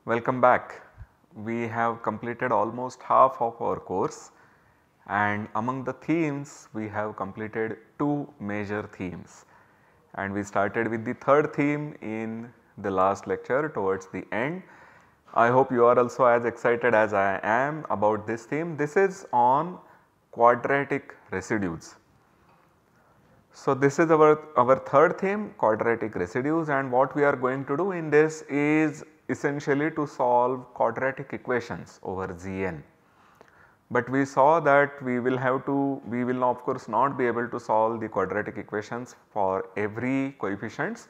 Welcome back. We have completed almost half of our course, and among the themes we have completed two major themes, and we started with the third theme in the last lecture towards the end. I hope you are also as excited as I am about this theme. This is on quadratic residues. So, this is our third theme, quadratic residues, and what we are going to do in this is essentially to solve quadratic equations over Gn. But we saw that we will of course not be able to solve the quadratic equations for every coefficients,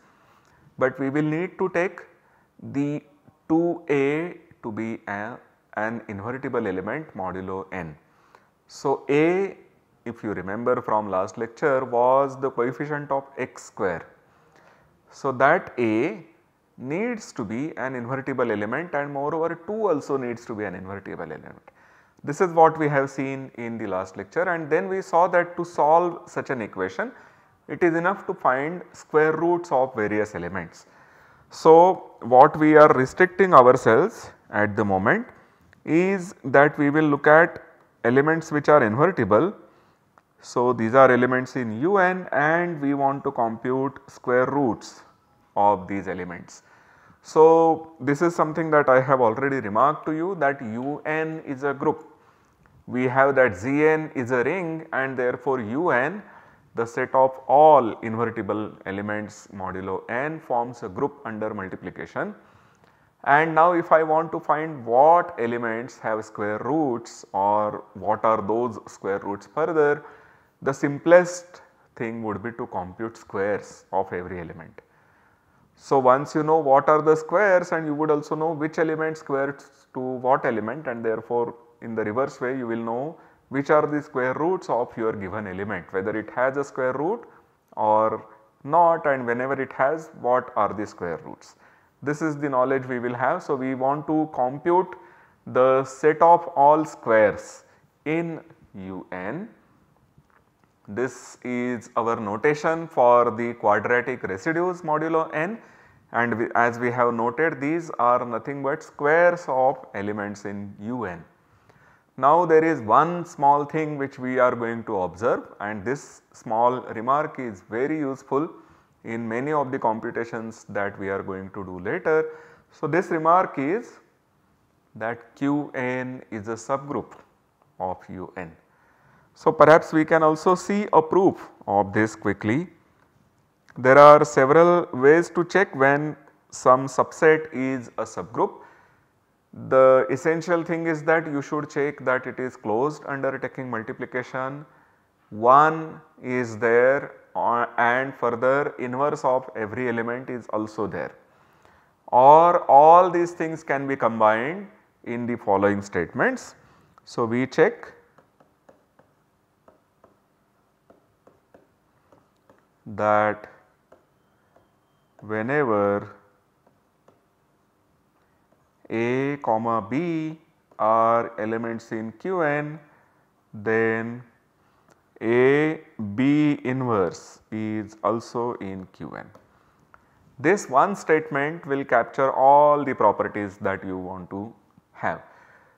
but we will need to take the 2a to be an invertible element modulo n. So, a, if you remember from last lecture, was the coefficient of x square. So, that a needs to be an invertible element, and moreover 2 also needs to be an invertible element. This is what we have seen in the last lecture, and then we saw that to solve such an equation it is enough to find square roots of various elements. So, what we are restricting ourselves at the moment is that we will look at elements which are invertible. So, these are elements in Un, and we want to compute square roots of these elements. So, this is something that I have already remarked to you, that Un is a group. We have that Gn is a ring, and therefore Un, the set of all invertible elements modulo n, forms a group under multiplication. And now if I want to find what elements have square roots or what are those square roots further, the simplest thing would be to compute squares of every element. So, once you know what are the squares, and you would also know which element squares to what element, and therefore in the reverse way you will know which are the square roots of your given element, whether it has a square root or not, and whenever it has, what are the square roots. This is the knowledge we will have. So, we want to compute the set of all squares in Un. This is our notation for the quadratic residues modulo n, and as we have noted, these are nothing but squares of elements in Un. Now, there is one small thing which we are going to observe, and this small remark is very useful in many of the computations that we are going to do later. So, this remark is that Qn is a subgroup of Un. So, perhaps we can also see a proof of this quickly. There are several ways to check when some subset is a subgroup. The essential thing is that you should check that it is closed under taking multiplication, 1 is there, and further inverse of every element is also there, or all these things can be combined in the following statements. So, we check that whenever A comma B are elements in Qn, then A B inverse is also in Qn. This one statement will capture all the properties that you want to have.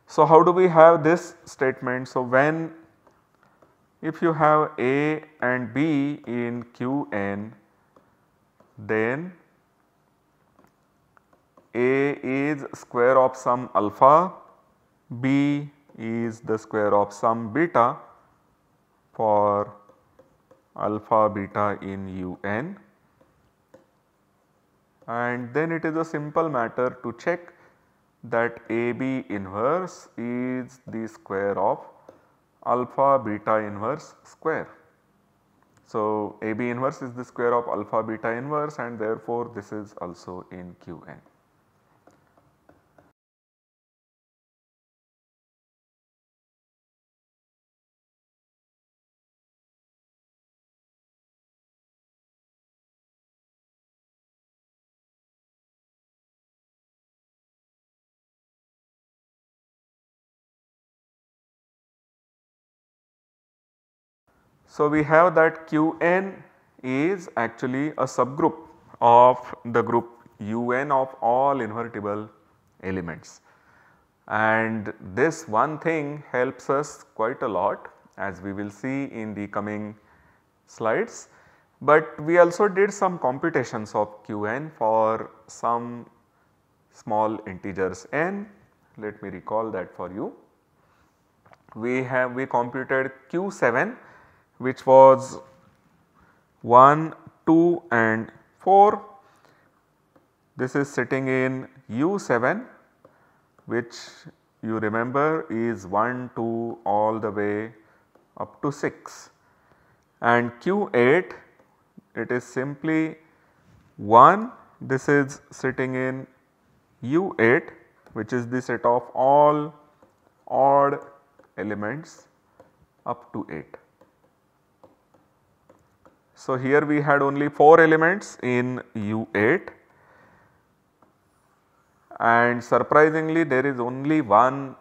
So, how do we have this statement? So, if you have A and B in Qn, then A is square of some alpha, B is the square of some beta for alpha beta in Un, and then it is a simple matter to check that AB inverse is the square of alpha beta inverse square. So, AB inverse is the square of alpha beta inverse, and therefore, this is also in Qn. So, we have that Qn is actually a subgroup of the group Un of all invertible elements. And this one thing helps us quite a lot, as we will see in the coming slides. But we also did some computations of Qn for some small integers n. Let me recall that for you. We computed Q7, which was 1, 2 and 4. This is sitting in U7, which you remember is 1, 2 all the way up to 6, and Q8, it is simply 1. This is sitting in U8, which is the set of all odd elements up to 8. So, here we had only 4 elements in U8, and surprisingly there is only one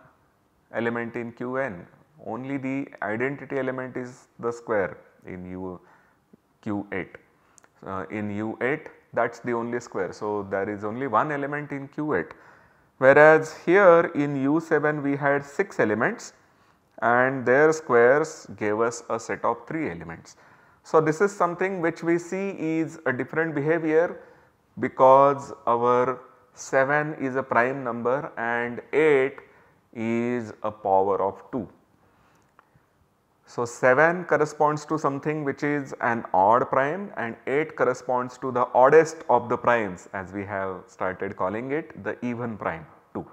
element in Qn, only the identity element is the square in Q8. In U8 that is the only square. So, there is only one element in Q8, whereas here in U7 we had 6 elements and their squares gave us a set of 3 elements. So, this is something which we see is a different behavior, because our 7 is a prime number and 8 is a power of 2. So, 7 corresponds to something which is an odd prime and 8 corresponds to the oddest of the primes, as we have started calling it the even prime 2.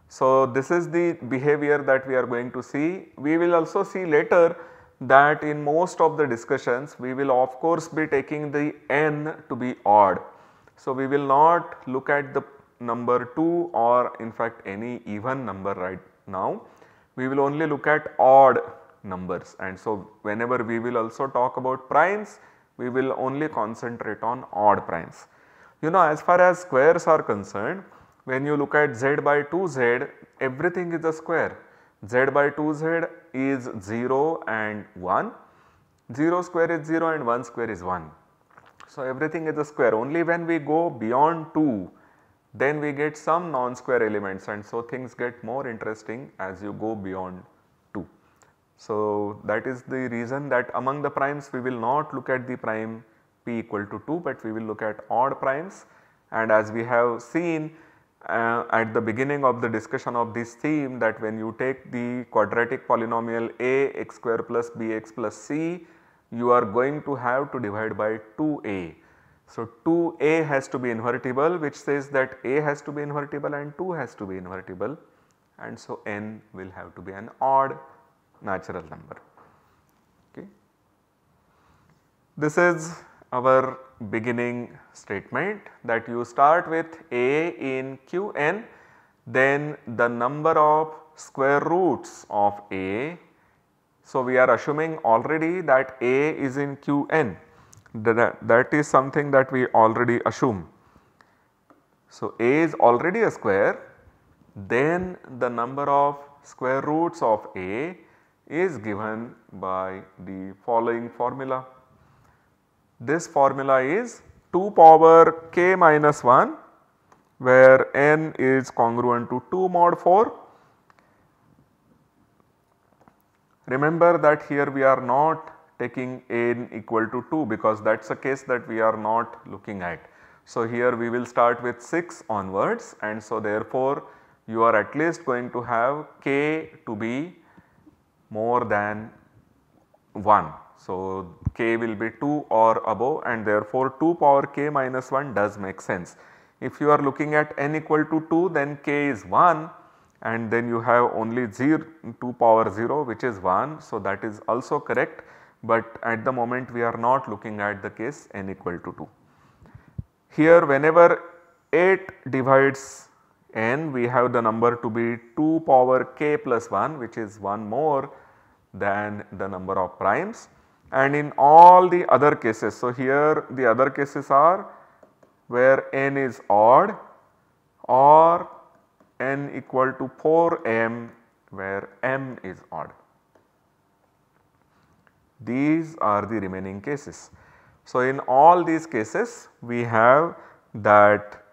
So, this is the behavior that we are going to see. We will also see later that in most of the discussions we will of course be taking the n to be odd. So, we will not look at the number 2 or in fact any even number right now, we will only look at odd numbers, and so whenever we will also talk about primes, we will only concentrate on odd primes. You know, as far as squares are concerned, when you look at z by 2z, everything is a square. Z by 2z is 0 and 1, 0 square is 0 and 1 square is 1. So, everything is a square. Only when we go beyond 2, then we get some non-square elements, and so things get more interesting as you go beyond 2. So, that is the reason that among the primes we will not look at the prime p equal to 2, but we will look at odd primes. And as we have seen at the beginning of the discussion of this theme, that when you take the quadratic polynomial a x square plus bx plus c, you are going to have to divide by 2a. So, 2a has to be invertible, which says that a has to be invertible and 2 has to be invertible, and so n will have to be an odd natural number. Okay. This is our beginning statement, that you start with a in Qn, then the number of square roots of a. So, we are assuming already that a is in Qn, that is something that we already assume. So, a is already a square, then the number of square roots of a is given by the following formula. This formula is 2 power k minus 1, where n is congruent to 2 mod 4. Remember that here we are not taking n equal to 2, because that is a case that we are not looking at. So, here we will start with 6 onwards, and so therefore, you are at least going to have k to be more than 1. So, k will be 2 or above, and therefore 2 power k minus 1 does make sense. If you are looking at n equal to 2, then k is 1, and then you have only 2 power 0, which is 1. So, that is also correct, but at the moment we are not looking at the case n equal to 2. Here whenever 8 divides n, we have the number to be 2 power k plus 1, which is 1 more than the number of primes, and in all the other cases. So, here the other cases are where n is odd or n equal to 4m, where m is odd. These are the remaining cases. So, in all these cases we have that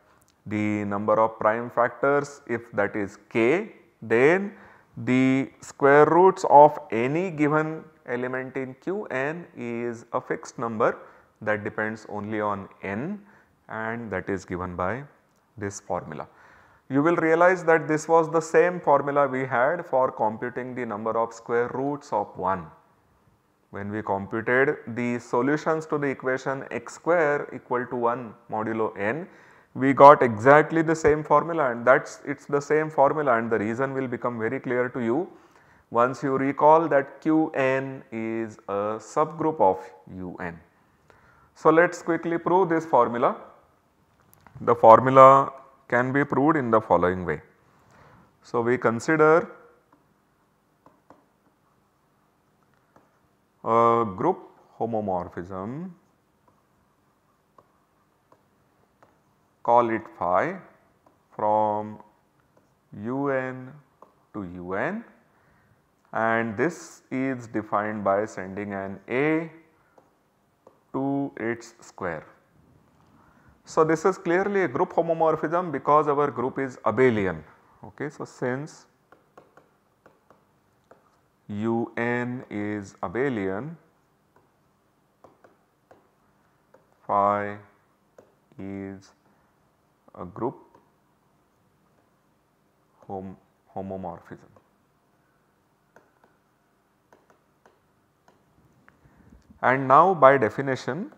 the number of prime factors, if that is k, then the square roots of any given element in Qn is a fixed number that depends only on n, and that is given by this formula. You will realize that this was the same formula we had for computing the number of square roots of 1. When we computed the solutions to the equation x square equal to 1 modulo n, we got exactly the same formula, and it is the same formula, and the reason will become very clear to you once you recall that Qn is a subgroup of Un. So, let us quickly prove this formula. The formula can be proved in the following way. So, we consider a group homomorphism, call it phi, from Un to Un, and this is defined by sending an A to its square. So, this is clearly a group homomorphism because our group is abelian. Okay. So, since Un is abelian, phi is a group homomorphism. And now by definition,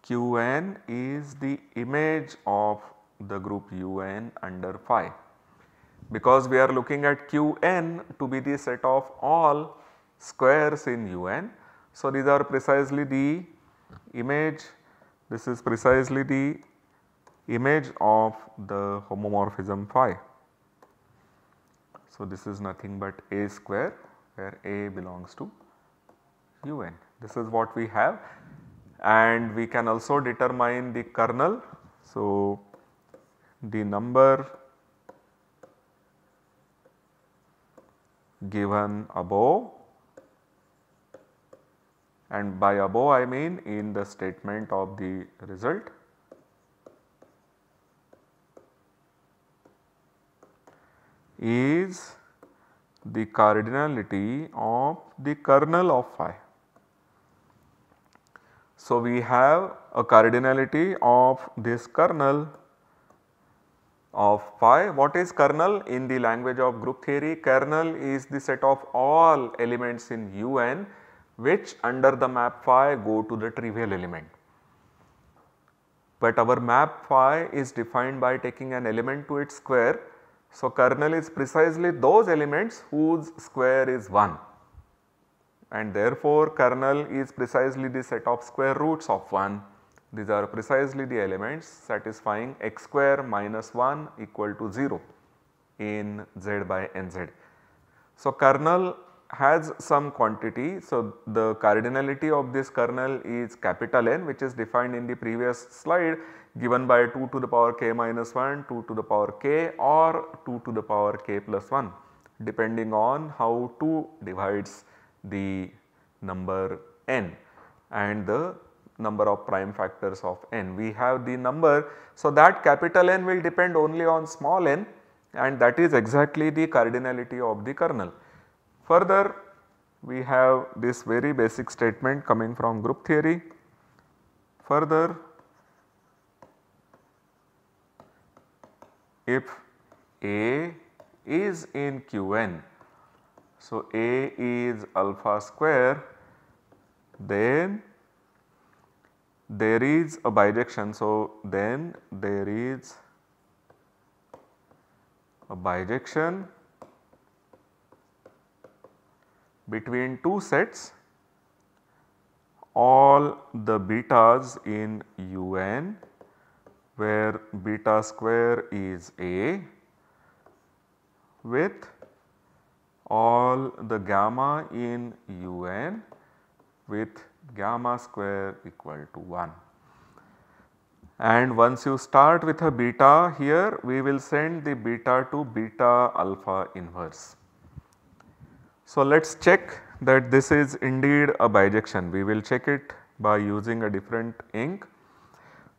Qn is the image of the group Un under phi, because we are looking at Qn to be the set of all squares in Un. So, these are precisely the image, this is precisely the image of the homomorphism phi. So, this is nothing but A square where A belongs to Un. This is what we have, and we can also determine the kernel. So, the number given above, and by above I mean in the statement of the result, is the cardinality of the kernel of phi. So, we have a cardinality of this kernel of phi. What is kernel in the language of group theory? Kernel is the set of all elements in Un which under the map phi go to the trivial element. But our map phi is defined by taking an element to its square. So, kernel is precisely those elements whose square is 1, and therefore, kernel is precisely the set of square roots of 1. These are precisely the elements satisfying x square minus 1 equal to 0 in Z by Nz. So, kernel has some quantity. So, the cardinality of this kernel is capital N, which is defined in the previous slide, given by 2 to the power k minus 1, 2 to the power k, or 2 to the power k plus 1, depending on how 2 divides the number n and the number of prime factors of n. We have the number, so that capital N will depend only on small n, and that is exactly the cardinality of the kernel. Further, we have this very basic statement coming from group theory. Further, if A is in Qn, so A is alpha square, then there is a bijection. So, then there is a bijection between two sets, all the betas in Un where beta square is A, with all the gamma in Un with gamma square equal to 1. And once you start with a beta here, we will send the beta to beta alpha inverse. So, let us check that this is indeed a bijection. We will check it by using a different ink.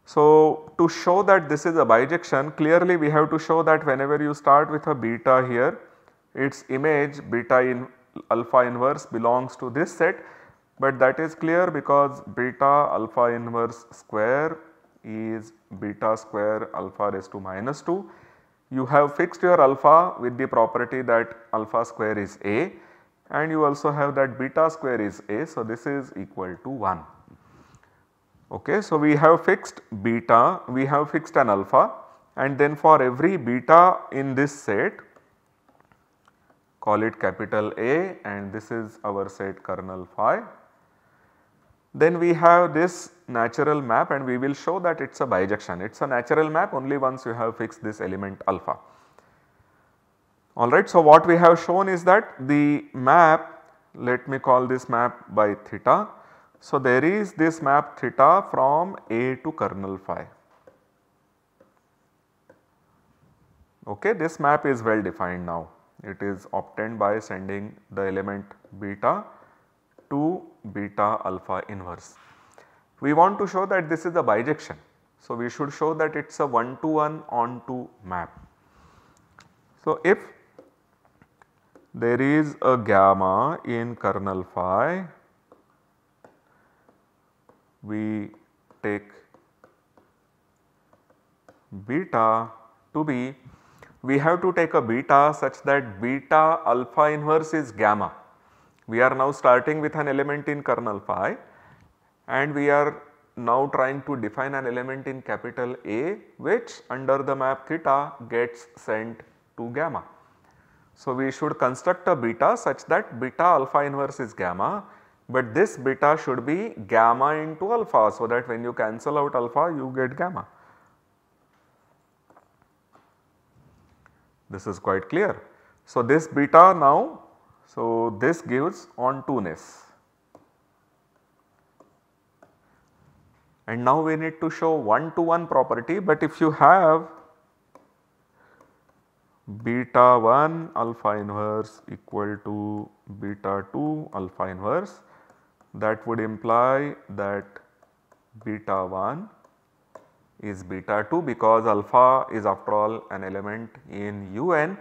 So, to show that this is a bijection, clearly we have to show that whenever you start with a beta here, its image beta in alpha inverse belongs to this set, but that is clear because beta alpha inverse square is beta square alpha raised to minus 2. You have fixed your alpha with the property that alpha square is a, and you also have that beta square is a. So, this is equal to 1. Okay, so we have fixed beta, we have fixed an alpha, and then for every beta in this set, call it capital A, and this is our set kernel phi. Then we have this natural map, and we will show that it is a bijection. It is a natural map only once you have fixed this element alpha. Alright, so what we have shown is that the map, let me call this map by theta. So, there is this map theta from A to kernel phi. Okay, this map is well defined now. It is obtained by sending the element beta to beta alpha inverse. We want to show that this is a bijection. So, we should show that it is a 1-to-1 onto map. So, if there is a gamma in kernel phi, we take beta to be, we have to take a beta such that beta alpha inverse is gamma. We are now starting with an element in kernel phi, and we are now trying to define an element in capital A, which under the map theta gets sent to gamma. So, we should construct a beta such that beta alpha inverse is gamma, but this beta should be gamma into alpha, so that when you cancel out alpha you get gamma. This is quite clear. So, this beta now, so this gives onto-ness. And now we need to show 1-to-1 property, but if you have beta 1 alpha inverse equal to beta 2 alpha inverse, that would imply that beta 1 is beta 2, because alpha is after all an element in UN.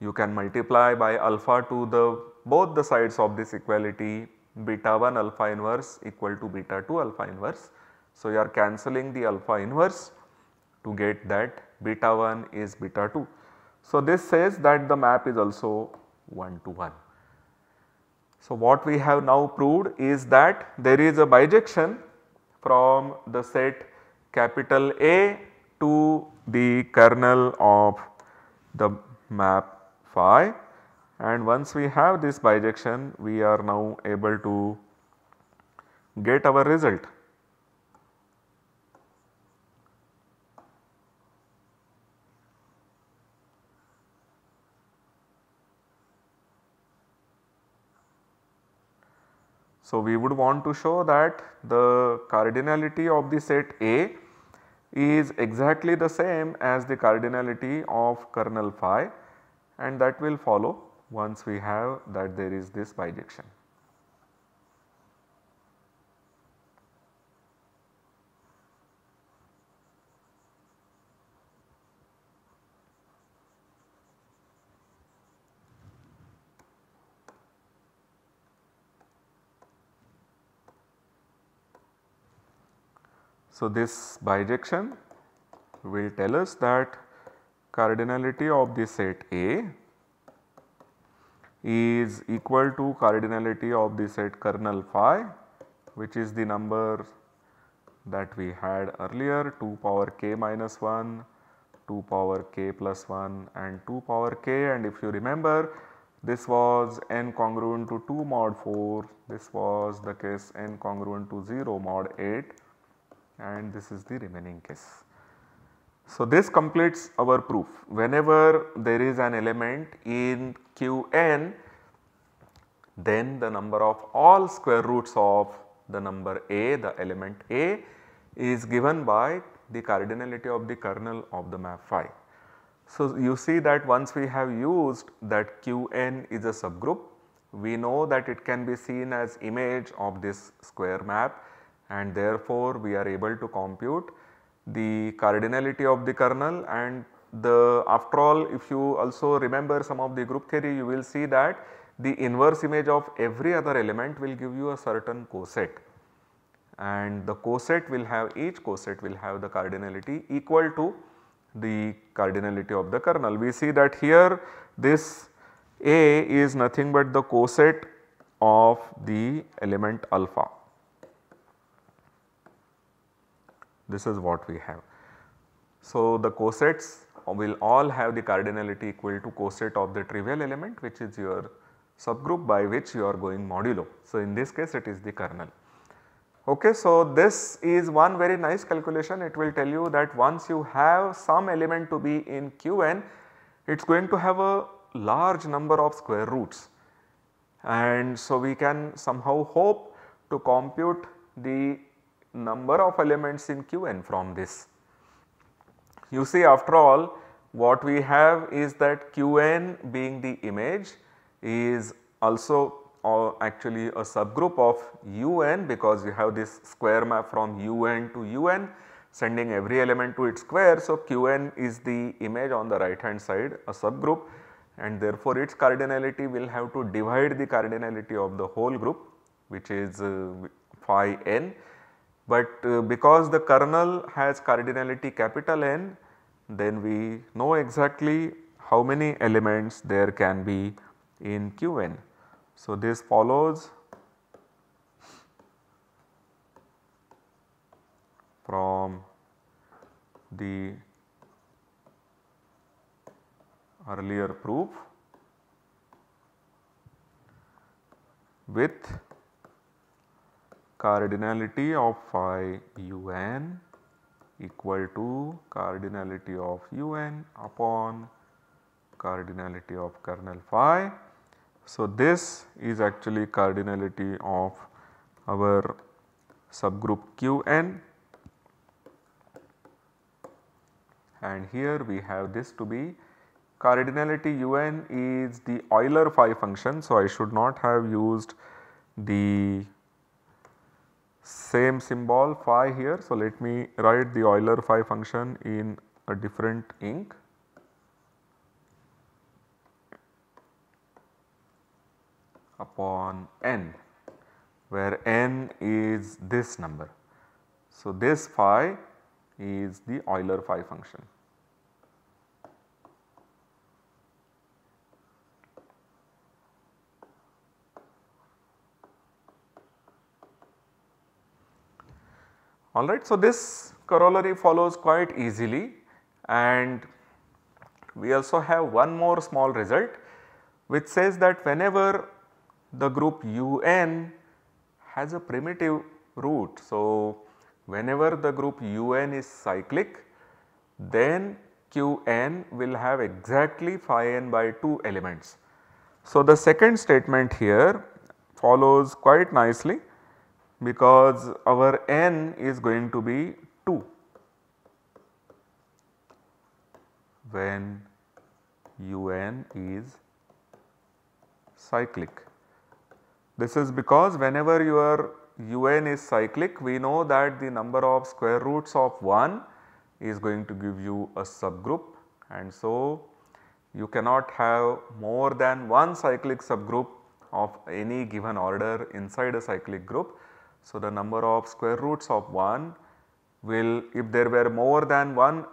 You can multiply by alpha to the both the sides of this equality, beta 1 alpha inverse equal to beta 2 alpha inverse. So, you are cancelling the alpha inverse to get that beta 1 is beta 2. So, this says that the map is also 1-to-1. So, what we have now proved is that there is a bijection from the set capital A to the kernel of the map phi, and once we have this bijection we are now able to get our result. So, we would want to show that the cardinality of the set A is exactly the same as the cardinality of kernel phi, and that will follow once we have that there is this bijection. So, this bijection will tell us that cardinality of the set A is equal to cardinality of the set kernel phi, which is the number that we had earlier, 2 power k minus 1, 2 power k plus 1 and 2 power k, and if you remember this was n congruent to 2 mod 4, this was the case n congruent to 0 mod 8, and this is the remaining case. So, this completes our proof. Whenever there is an element in Qn, then the number of all square roots of the number A, the element A, is given by the cardinality of the kernel of the map phi. So, you see that once we have used that Qn is a subgroup, we know that it can be seen as image of this square map, and therefore we are able to compute the cardinality of the kernel. And after all, if you also remember some of the group theory, you will see that the inverse image of every other element will give you a certain coset, and the coset will have, each coset will have the cardinality equal to the cardinality of the kernel. We see that here this A is nothing but the coset of the element alpha. This is what we have. So, the cosets will all have the cardinality equal to coset of the trivial element, which is your subgroup by which you are going modulo. So, in this case it is the kernel. Okay, so this is one very nice calculation. It will tell you that once you have some element to be in Qn, it is going to have a large number of square roots, and so we can somehow hope to compute the number of elements in Qn from this. You see, after all, what we have is that Qn being the image is also actually a subgroup of Un, because you have this square map from Un to Un sending every element to its square. So, Qn is the image on the right hand side, a subgroup, and therefore its cardinality will have to divide the cardinality of the whole group, which is phi n. But because the kernel has cardinality capital N, then we know exactly how many elements there can be in Qn. So, this follows from the earlier proof with cardinality of phi Un equal to cardinality of Un upon cardinality of kernel phi. So, this is actually cardinality of our subgroup Qn, and here we have this to be cardinality Un is the Euler phi function. So, I should not have used the same symbol phi here. So, let me write the Euler phi function in a different ink. Upon n, where n is this number. So, this phi is the Euler phi function. Alright, so this corollary follows quite easily, and we also have one more small result which says that whenever the group Un has a primitive root. So, whenever the group Un is cyclic, then Qn will have exactly phi n by 2 elements. So, the second statement here follows quite nicely, because our n is going to be 2 when Un is cyclic. This is because whenever your Un is cyclic, we know that the number of square roots of 1 is going to give you a subgroup, and so you cannot have more than one cyclic subgroup of any given order inside a cyclic group. So, the number of square roots of 1 will, if there were more than one,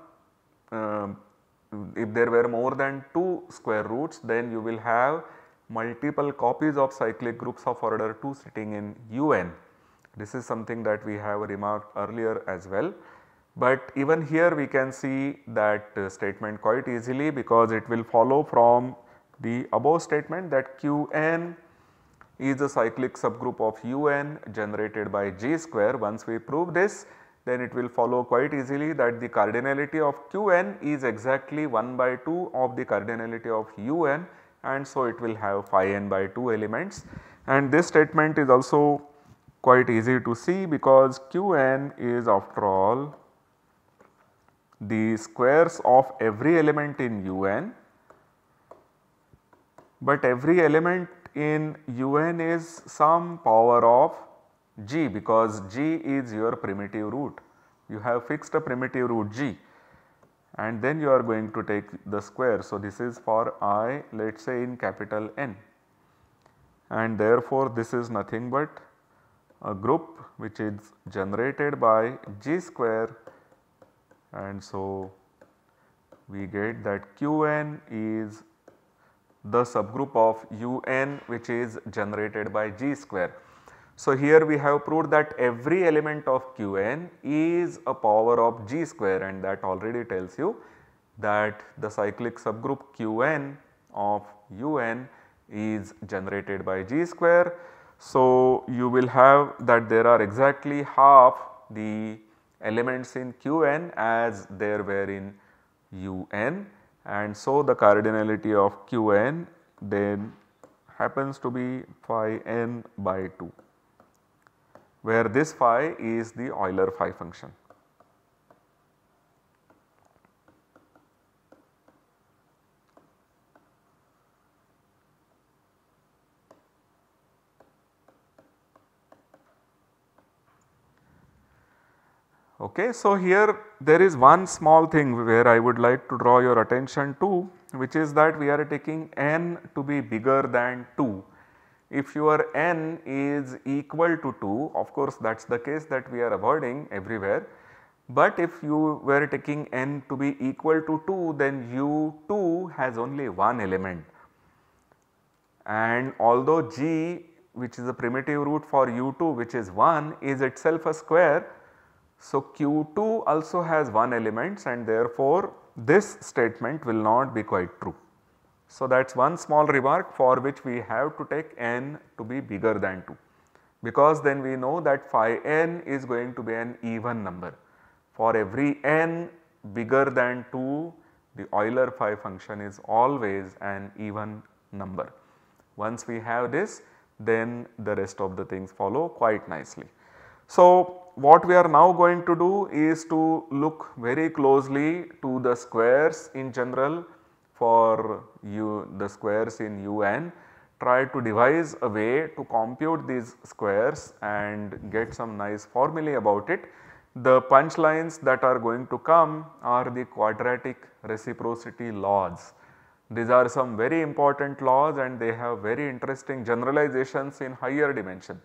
if there were more than 2 square roots, then you will have multiple copies of cyclic groups of order 2 sitting in Un. This is something that we have remarked earlier as well. But even here we can see that statement quite easily, because it will follow from the above statement that Qn is a cyclic subgroup of Un generated by G square. Once we prove this, then it will follow quite easily that the cardinality of Qn is exactly 1 by 2 of the cardinality of Un, and so it will have phi n by 2 elements. And this statement is also quite easy to see, because Qn is after all the squares of every element in Un, but every element in un is some power of g, because g is your primitive root. You have fixed a primitive root g and then you are going to take the square. So, this is for I, let us say in capital N, and therefore, this is nothing but a group which is generated by g square, and so we get that Qn is the subgroup of Un which is generated by g square. So, here we have proved that every element of Qn is a power of g square, and that already tells you that the cyclic subgroup Qn of Un is generated by g square. So, you will have that there are exactly half the elements in Qn as there were in Un, and so the cardinality of Qn then happens to be phi n by 2, where this phi is the Euler phi function. Okay, so here there is one small thing where I would like to draw your attention to, which is that we are taking n to be bigger than 2. If your n is equal to 2, of course that is the case that we are avoiding everywhere, but if you were taking n to be equal to 2, then u2 has only one element, and although g, which is a primitive root for u2 which is 1, is itself a square. So, Q2 also has one element, and therefore, this statement will not be quite true. So, that is one small remark for which we have to take n to be bigger than 2, because then we know that phi n is going to be an even number. For every n bigger than 2, the Euler phi function is always an even number. Once we have this, then the rest of the things follow quite nicely. So, what we are now going to do is to look very closely to the squares in general for the squares in Un, try to devise a way to compute these squares and get some nice formulae about it. The punchlines that are going to come are the quadratic reciprocity laws. These are some very important laws, and they have very interesting generalizations in higher dimension,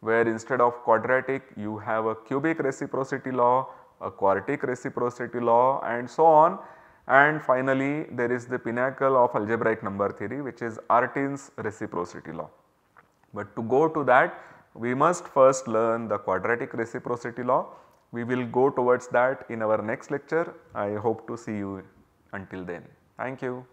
where instead of quadratic you have a cubic reciprocity law, a quartic reciprocity law, and so on. And finally, there is the pinnacle of algebraic number theory, which is Artin's reciprocity law. But to go to that, we must first learn the quadratic reciprocity law. We will go towards that in our next lecture. I hope to see you until then. Thank you.